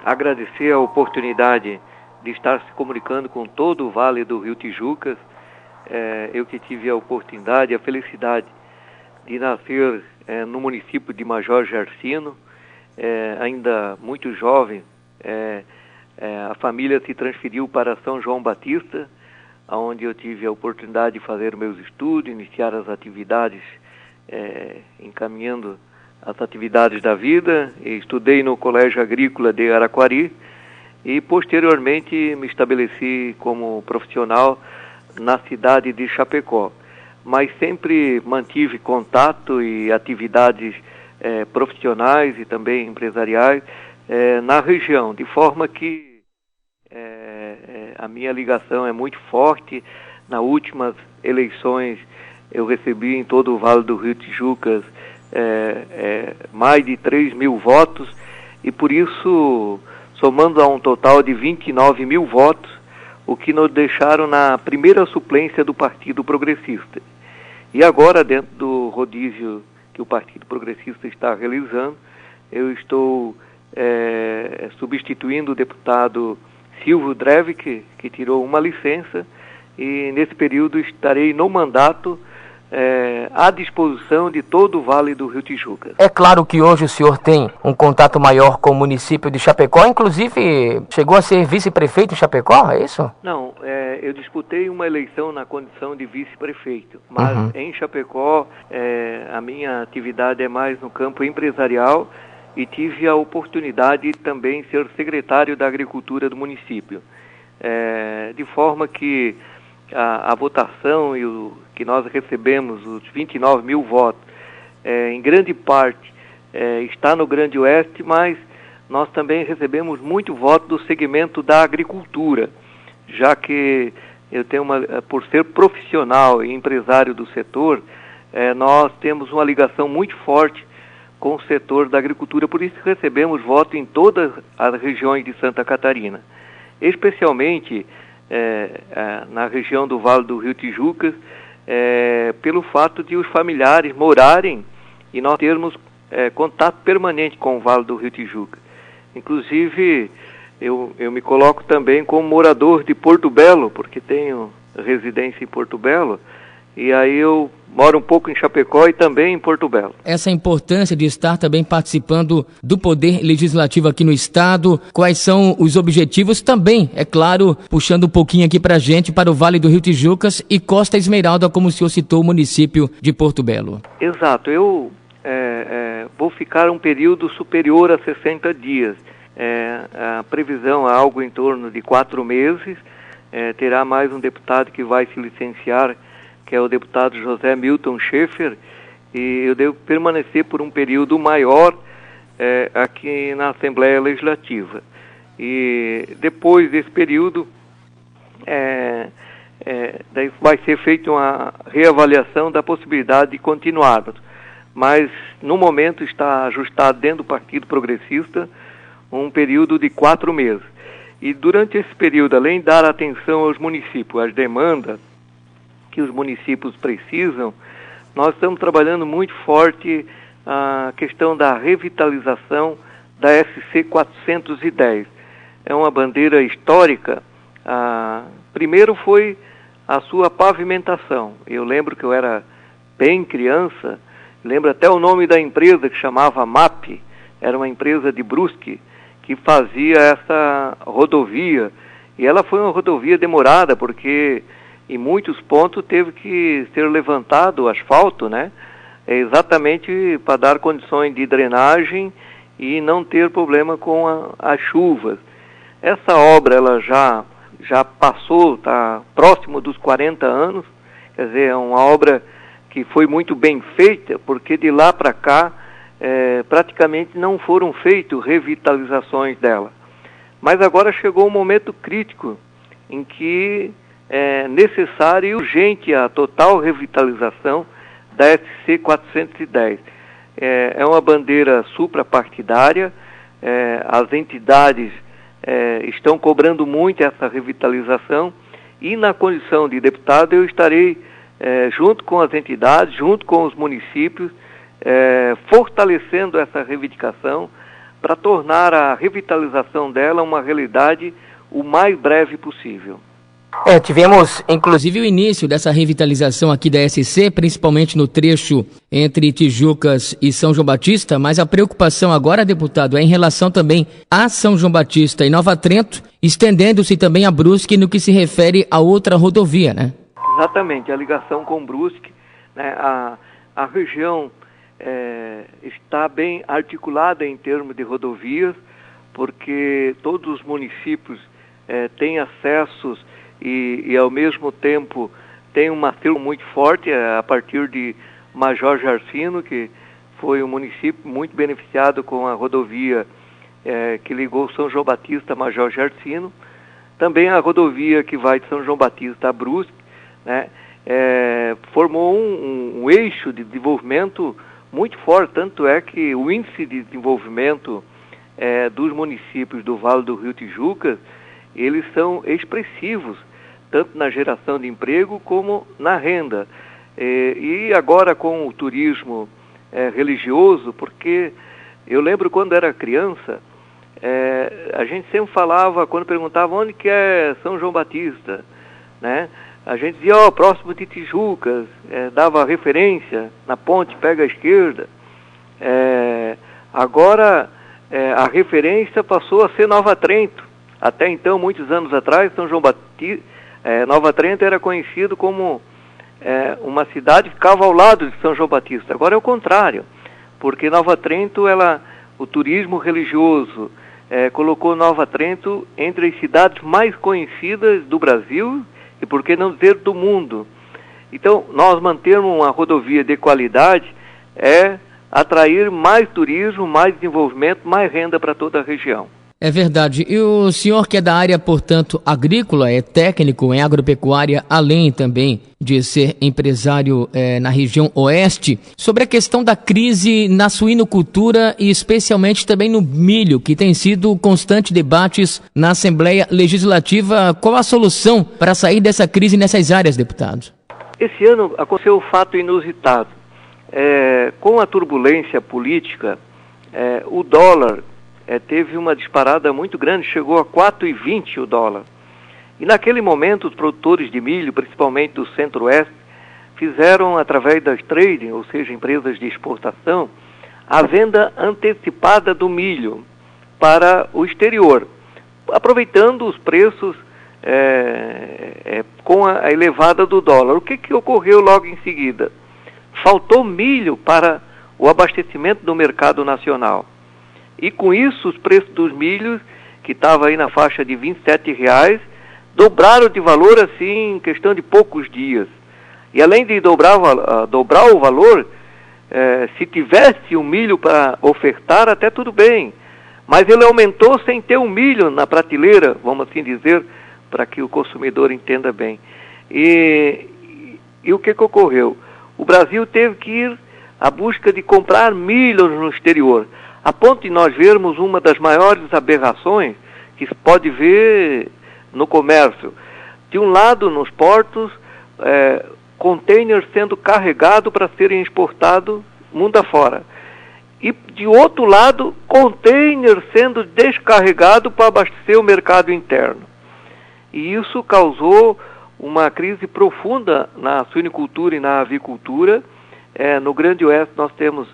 agradecer a oportunidade de estar se comunicando com todo o Vale do Rio Tijucas. Eu que tive a oportunidade, a felicidade de nascer no município de Major Gersino, ainda muito jovem. A família se transferiu para São João Batista, onde eu tive a oportunidade de fazer meus estudos, iniciar as atividades, encaminhando as atividades da vida. Estudei no Colégio Agrícola de Araquari e posteriormente me estabeleci como profissional na cidade de Chapecó. Mas sempre mantive contato e atividades profissionais e também empresariais na região, de forma que a minha ligação é muito forte. Nas últimas eleições eu recebi em todo o Vale do Rio Tijucas mais de 3.000 votos, e por isso, somando a um total de 29.000 votos, o que nos deixaram na primeira suplência do Partido Progressista. E agora, dentro do rodízio que o Partido Progressista está realizando, eu estou substituindo o deputado Silvio Drevik, que tirou uma licença, e nesse período estarei no mandato à disposição de todo o Vale do Rio Tijucas. É claro que hoje o senhor tem um contato maior com o município de Chapecó, inclusive chegou a ser vice-prefeito em Chapecó, é isso? Não, eu disputei uma eleição na condição de vice-prefeito, mas em Chapecó a minha atividade é mais no campo empresarial, e tive a oportunidade de também ser secretário da Agricultura do município. De forma que a votação e que nós recebemos, os 29.000 votos, em grande parte está no Grande Oeste, mas nós também recebemos muito voto do segmento da agricultura, já que eu tenho por ser profissional e empresário do setor, nós temos uma ligação muito forte com o setor da agricultura, por isso recebemos voto em todas as regiões de Santa Catarina, especialmente na região do Vale do Rio Tijucas, pelo fato de os familiares morarem e nós termos contato permanente com o Vale do Rio Tijucas. Inclusive, eu me coloco também como morador de Porto Belo, porque tenho residência em Porto Belo, e aí eu moro um pouco em Chapecó e também em Porto Belo. Essa importância de estar também participando do Poder Legislativo aqui no Estado, quais são os objetivos também, é claro, puxando um pouquinho aqui pra gente, para o Vale do Rio Tijucas e Costa Esmeralda, como o senhor citou, o município de Porto Belo. Exato, eu vou ficar um período superior a 60 dias. A previsão é algo em torno de 4 meses, terá mais um deputado que vai se licenciar, que é o deputado José Milton Schaefer, e eu devo permanecer por um período maior aqui na Assembleia Legislativa. E depois desse período, daí vai ser feita uma reavaliação da possibilidade de continuarmos. Mas, no momento, está ajustado dentro do Partido Progressista um período de 4 meses. E durante esse período, além de dar atenção aos municípios, às demandas que os municípios precisam, nós estamos trabalhando muito forte a questão da revitalização da SC 410. É uma bandeira histórica. Primeiro foi a sua pavimentação. Eu lembro que eu era bem criança, lembro até o nome da empresa, que chamava MAP, era uma empresa de Brusque, que fazia essa rodovia, e ela foi uma rodovia demorada, porque em muitos pontos teve que ser levantado o asfalto, né? Exatamente para dar condições de drenagem e não ter problema com as chuvas. Essa obra ela já passou, está próximo dos 40 anos, quer dizer, é uma obra que foi muito bem feita, porque de lá para cá praticamente não foram feitas revitalizações dela. Mas agora chegou um momento crítico em que é necessária e urgente a total revitalização da SC 410. É uma bandeira suprapartidária, as entidades estão cobrando muito essa revitalização, e na condição de deputado eu estarei junto com as entidades, junto com os municípios, fortalecendo essa reivindicação, para tornar a revitalização dela uma realidade o mais breve possível. Tivemos inclusive o início dessa revitalização aqui da SC, principalmente no trecho entre Tijucas e São João Batista, mas a preocupação agora, deputado, é em relação também a São João Batista e Nova Trento, estendendo-se também a Brusque no que se refere a outra rodovia, né? Exatamente, a ligação com Brusque, né, a região está bem articulada em termos de rodovias, porque todos os municípios têm acessos e ao mesmo tempo tem um acervo muito forte a partir de Major Jarcino, que foi um município muito beneficiado com a rodovia que ligou São João Batista a Major Jarcino. Também a rodovia que vai de São João Batista a Brusque, né, formou um eixo de desenvolvimento muito forte, tanto é que o índice de desenvolvimento dos municípios do Vale do Rio Tijucas, eles são expressivos, tanto na geração de emprego como na renda. E agora com o turismo religioso, porque eu lembro quando era criança, a gente sempre falava, quando perguntava onde que é São João Batista, né? A gente dizia, próximo de Tijucas, dava referência, na ponte pega a esquerda. Agora a referência passou a ser Nova Trento. Até então, muitos anos atrás, São João Batista, Nova Trento era conhecido como uma cidade que ficava ao lado de São João Batista. Agora é o contrário, porque Nova Trento, o turismo religioso colocou Nova Trento entre as cidades mais conhecidas do Brasil e, por que não dizer, do mundo. Então, nós mantermos uma rodovia de qualidade é atrair mais turismo, mais desenvolvimento, mais renda para toda a região. É verdade. E o senhor que é da área, portanto, agrícola, é técnico em agropecuária, além também de ser empresário na região oeste, sobre a questão da crise na suinocultura e especialmente também no milho, que tem sido constante debates na Assembleia Legislativa. Qual a solução para sair dessa crise nessas áreas, deputado? Esse ano aconteceu um fato inusitado. Com a turbulência política, o dólar teve uma disparada muito grande, chegou a 4,20 o dólar. E naquele momento os produtores de milho, principalmente do Centro-Oeste, fizeram através das trading, ou seja, empresas de exportação, a venda antecipada do milho para o exterior, aproveitando os preços com a elevada do dólar. O que ocorreu logo em seguida? Faltou milho para o abastecimento do mercado nacional. E com isso, os preços dos milhos, que estavam aí na faixa de R$ 27,00, dobraram de valor assim em questão de poucos dias. E além de dobrar o valor, se tivesse o milho para ofertar, até tudo bem. Mas ele aumentou sem ter o milho na prateleira, vamos assim dizer, para que o consumidor entenda bem. E o que ocorreu? O Brasil teve que ir à busca de comprar milho no exterior, a ponto de nós vermos uma das maiores aberrações que se pode ver no comércio. De um lado, nos portos, containers sendo carregados para serem exportados mundo afora. E, de outro lado, containers sendo descarregados para abastecer o mercado interno. E isso causou uma crise profunda na suinicultura e na avicultura. No Grande Oeste nós temos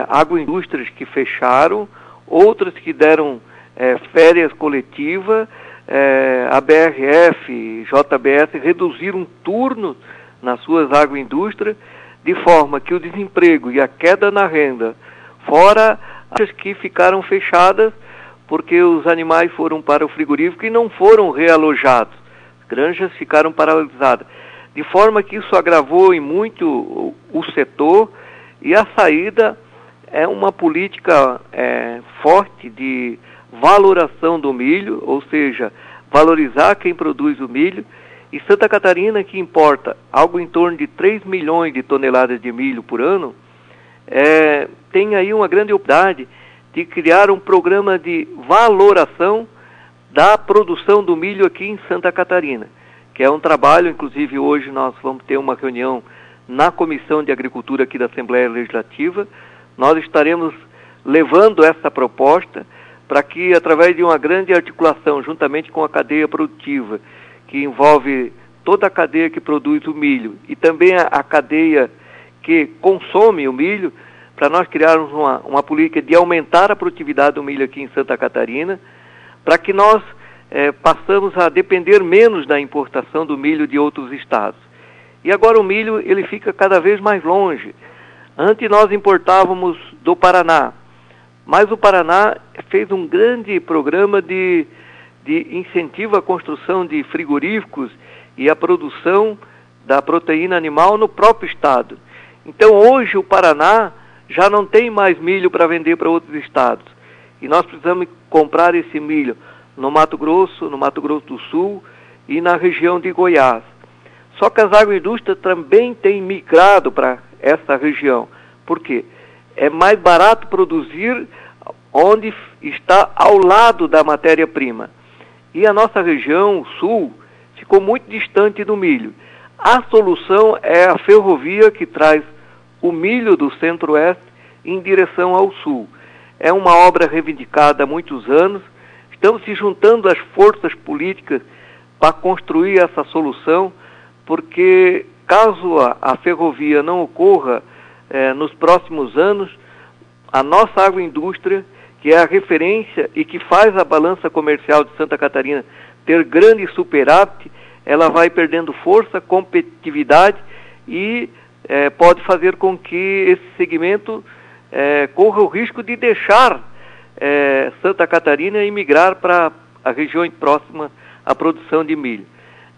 agroindústrias que fecharam, outras que deram férias coletivas, a BRF, JBS reduziram turnos nas suas agroindústrias, de forma que o desemprego e a queda na renda, fora as que ficaram fechadas, porque os animais foram para o frigorífico e não foram realojados. As granjas ficaram paralisadas. De forma que isso agravou em muito o setor, e a saída é uma política forte de valoração do milho, ou seja, valorizar quem produz o milho. E Santa Catarina, que importa algo em torno de 3 milhões de toneladas de milho por ano, tem aí uma grande oportunidade de criar um programa de valoração da produção do milho aqui em Santa Catarina, que é um trabalho, inclusive hoje nós vamos ter uma reunião na Comissão de Agricultura aqui da Assembleia Legislativa. Nós estaremos levando essa proposta para que, através de uma grande articulação, juntamente com a cadeia produtiva, que envolve toda a cadeia que produz o milho e também a cadeia que consome o milho, para nós criarmos uma política de aumentar a produtividade do milho aqui em Santa Catarina, para que nós passamos a depender menos da importação do milho de outros estados. E agora o milho ele fica cada vez mais longe. Antes nós importávamos do Paraná, mas o Paraná fez um grande programa de incentivo à construção de frigoríficos e à produção da proteína animal no próprio estado. Então hoje o Paraná já não tem mais milho para vender para outros estados. E nós precisamos comprar esse milho no Mato Grosso do Sul e na região de Goiás. Só que as agroindústrias também têm migrado para essa região. Por quê? É mais barato produzir onde está ao lado da matéria-prima. E a nossa região, o sul, ficou muito distante do milho. A solução é a ferrovia que traz o milho do centro-oeste em direção ao sul. É uma obra reivindicada há muitos anos. Estamos se juntando às forças políticas para construir essa solução, porque caso a ferrovia não ocorra nos próximos anos, a nossa agroindústria, que é a referência e que faz a balança comercial de Santa Catarina ter grande superávit, ela vai perdendo força, competitividade e pode fazer com que esse segmento corra o risco de deixar Santa Catarina e migrar para a região próxima à produção de milho.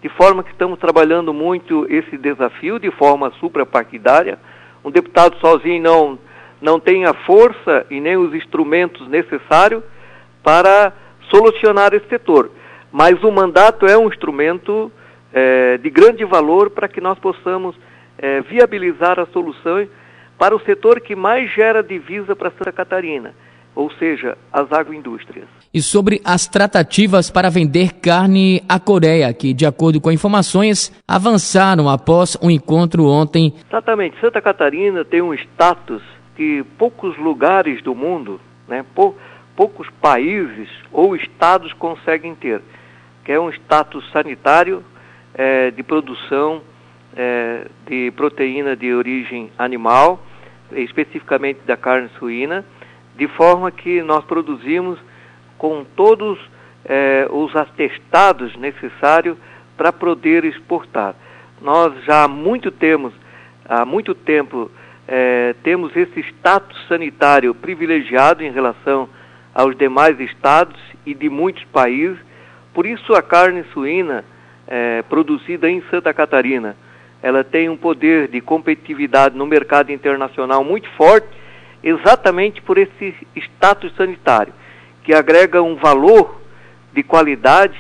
De forma que estamos trabalhando muito esse desafio de forma suprapartidária. Um deputado sozinho não tem a força e nem os instrumentos necessários para solucionar esse setor. Mas o mandato é um instrumento de grande valor para que nós possamos viabilizar as soluções para o setor que mais gera divisa para Santa Catarina, ou seja, as agroindústrias. E sobre as tratativas para vender carne à Coreia, que, de acordo com informações, avançaram após um encontro ontem. Exatamente. Santa Catarina tem um status que poucos lugares do mundo, poucos países ou estados conseguem ter, que é um status sanitário de produção de proteína de origem animal, especificamente da carne suína, de forma que nós produzimos com todos os atestados necessários para poder exportar. Nós já há muito tempo temos esse status sanitário privilegiado em relação aos demais estados e de muitos países. Por isso a carne suína produzida em Santa Catarina, ela tem um poder de competitividade no mercado internacional muito forte, exatamente por esse status sanitário, que agrega um valor de qualidade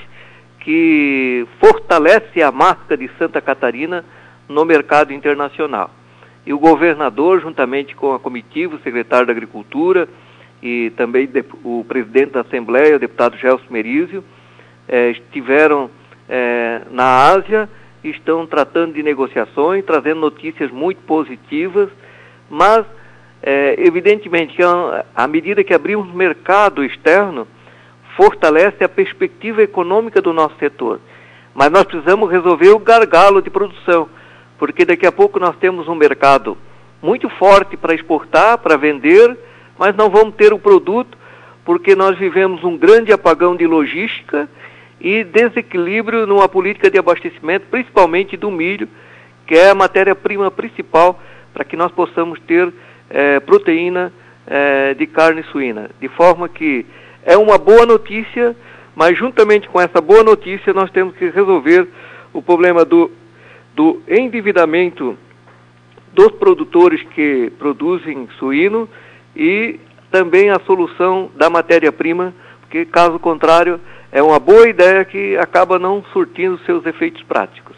que fortalece a marca de Santa Catarina no mercado internacional. E o governador, juntamente com a comitiva, o secretário da Agricultura e também o presidente da Assembleia, o deputado Gelson Merizio, estiveram na Ásia e estão tratando de negociações, trazendo notícias muito positivas, mas evidentemente que à medida que abrimos mercado externo, fortalece a perspectiva econômica do nosso setor. Mas nós precisamos resolver o gargalo de produção, porque daqui a pouco nós temos um mercado muito forte para exportar, para vender, mas não vamos ter o produto, porque nós vivemos um grande apagão de logística e desequilíbrio numa política de abastecimento, principalmente do milho, que é a matéria-prima principal para que nós possamos ter proteína de carne suína. De forma que é uma boa notícia, mas juntamente com essa boa notícia nós temos que resolver o problema do endividamento dos produtores que produzem suíno e também a solução da matéria-prima, porque caso contrário é uma boa ideia que acaba não surtindo seus efeitos práticos.